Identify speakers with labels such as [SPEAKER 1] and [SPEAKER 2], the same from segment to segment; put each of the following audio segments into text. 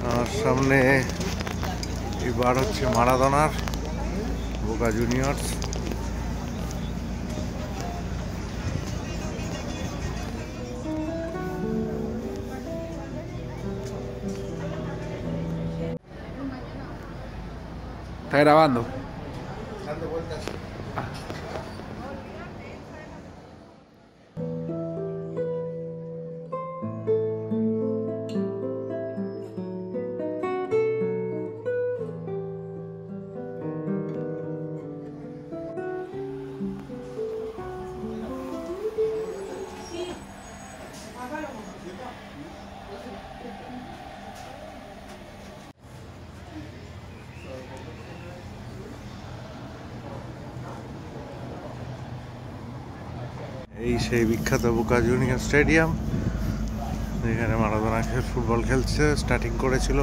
[SPEAKER 1] আমার সামনে এবার হচ্ছে মারাদোনার Boca Juniors.
[SPEAKER 2] ¿Está grabando?
[SPEAKER 1] Dando vueltas. এই সেই বিখ্যাত বোকা জুনিয়র স্টেডিয়াম, যেখানে মারাদোনা ফুটবল খেলছে, স্টার্টিং করেছিল।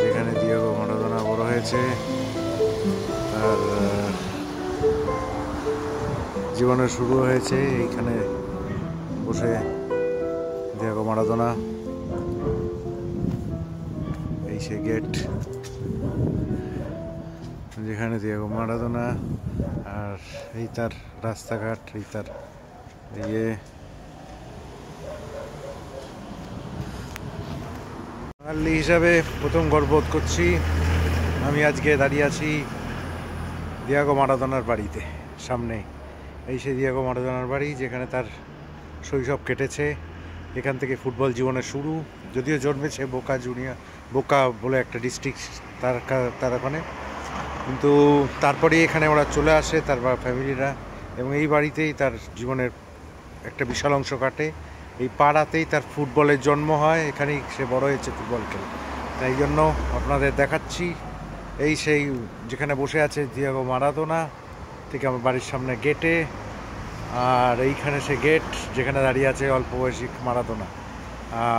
[SPEAKER 1] যেখানে দিয়েগো মারাদোনা বড় হয়েছে, তার জীবনের শুরু হয়েছে এইখানে বসে। দিয়েগো মারাদোনা, এই সে গেট যেখানে দিয়েগো মারাদোনা, আর এই তার রাস্তাঘাট, এই তার ইয়ে। বাঙালি হিসাবে প্রথম গর্ববোধ করছি, আমি আজকে দাঁড়িয়ে আছি দিয়েগো মারাদোনার বাড়িতে সামনে। এই সে দিয়েগো মারাদোনার বাড়ি, যেখানে তার শৈশব কেটেছে। এখান থেকে ফুটবল জীবনের শুরু। যদিও জন্মেছে বোকা জুনিয়র, বোকা বলে একটা ডিস্ট্রিক্ট তার ওখানে, কিন্তু তারপরেই এখানে ওরা চলে আসে, তার ফ্যামিলিরা, এবং এই বাড়িতেই তার জীবনের একটা বিশাল অংশ কাটে। এই পাড়াতেই তার ফুটবলের জন্ম হয়, এখানেই সে বড় হয়েছে ফুটবল খেলে। তাই জন্য আপনাদের দেখাচ্ছি এই সেই যেখানে বসে আছে দিয়েগো মারাদোনা, ঠিক আমার বাড়ির সামনে গেটে। আর এইখানে সে গেট যেখানে দাঁড়িয়ে আছে অল্প বয়সী মারাদোনা।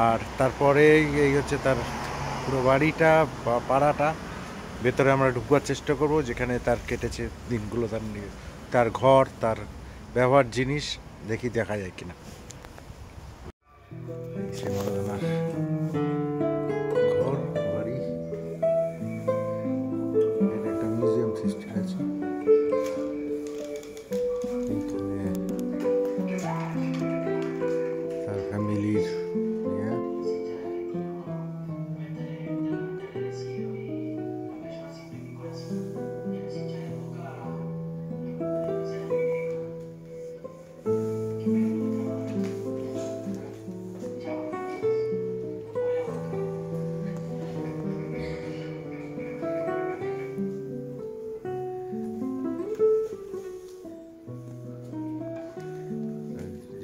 [SPEAKER 1] আর তারপরে এই হচ্ছে তার পুরো বাড়িটা বা পাড়াটা। ভেতরে আমরা ঢুকবার চেষ্টা করব, যেখানে তার কেটেছে দিনগুলো, তার ঘর, তার ব্যবহার জিনিস দেখি দেখা যায় কিনা। সে মারাদোনার ঘর বাড়ি, এটা একটা মিউজিয়াম সৃষ্টি হয়েছে। তার ফ্যামিলির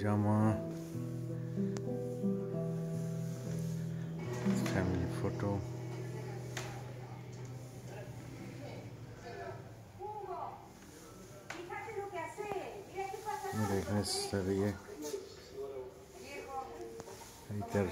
[SPEAKER 1] জামা, ফ্যামিলি ফটো। এখানে দাঁড়িয়ে এই তার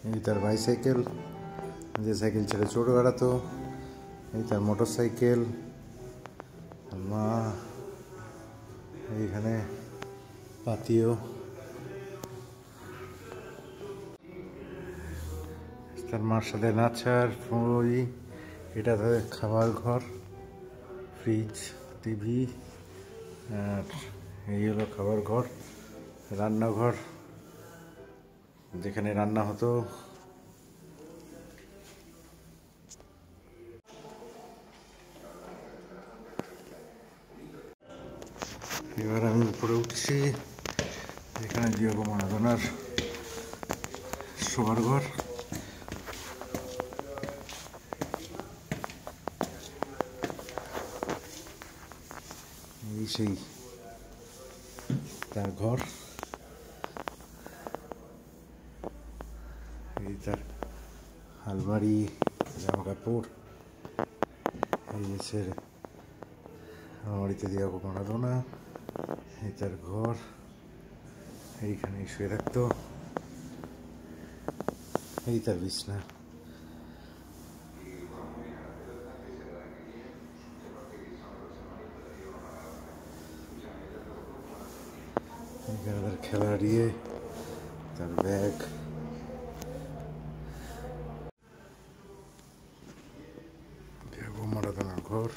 [SPEAKER 1] এই তার বাইসাইকেল, যে সাইকেল ছেড়ে চোট বেড়াতো। এই তার মোটর সাইকেল। মা এইখানে পাতিও, তার মার সাথে নাচার বই। এটা তাদের খাবার ঘর, ফ্রিজ, টিভি। আর এই হলো খাবার ঘর, রান্নাঘর যেখানে রান্না হতো। এবার আমি উপরে উঠছি, এখানে ডিয়েগো মারাদোনার শোয়ার ঘর। এই সেই তার ঘর, এই তার আলমারি, জামা কাপড়। এই হচ্ছে আলমারিতে ডিয়েগো মারাদোনা। এই তার ঘর, এইখানে শুয়ে থাকতো। এই তার বিছনা। এখানে তার খেলার ইয়ে, তার ব্যাগ। ডিয়েগো মারাদোনার ঘর।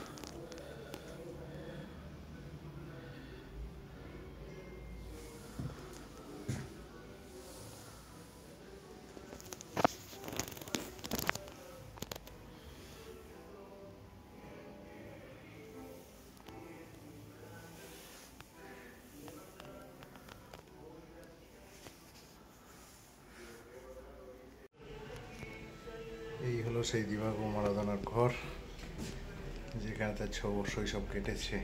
[SPEAKER 1] এই হলো সেই ডিয়েগো মারাদোনার ঘর, যেখানে তার শৈশব কেটেছে।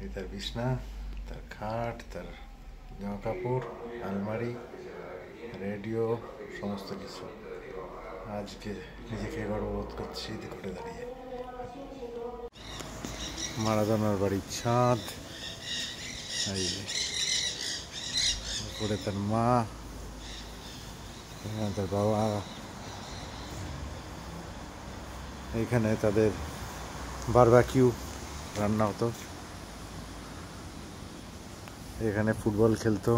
[SPEAKER 1] এই তার বিছনা, তার খাট, তার জামা কাপড়, আলমারি, রেডিও, সমস্ত কিছু। আজকে নিজেকে গর্ববোধ করছি ঘুরে দাঁড়িয়ে। মারাদোনার বাড়ির ছাদ, এই উপরে তার মা, এখানে তার বাবা। এইখানে তাদের বারবিকিউ রান্না হতো, এখানে ফুটবল খেলতো।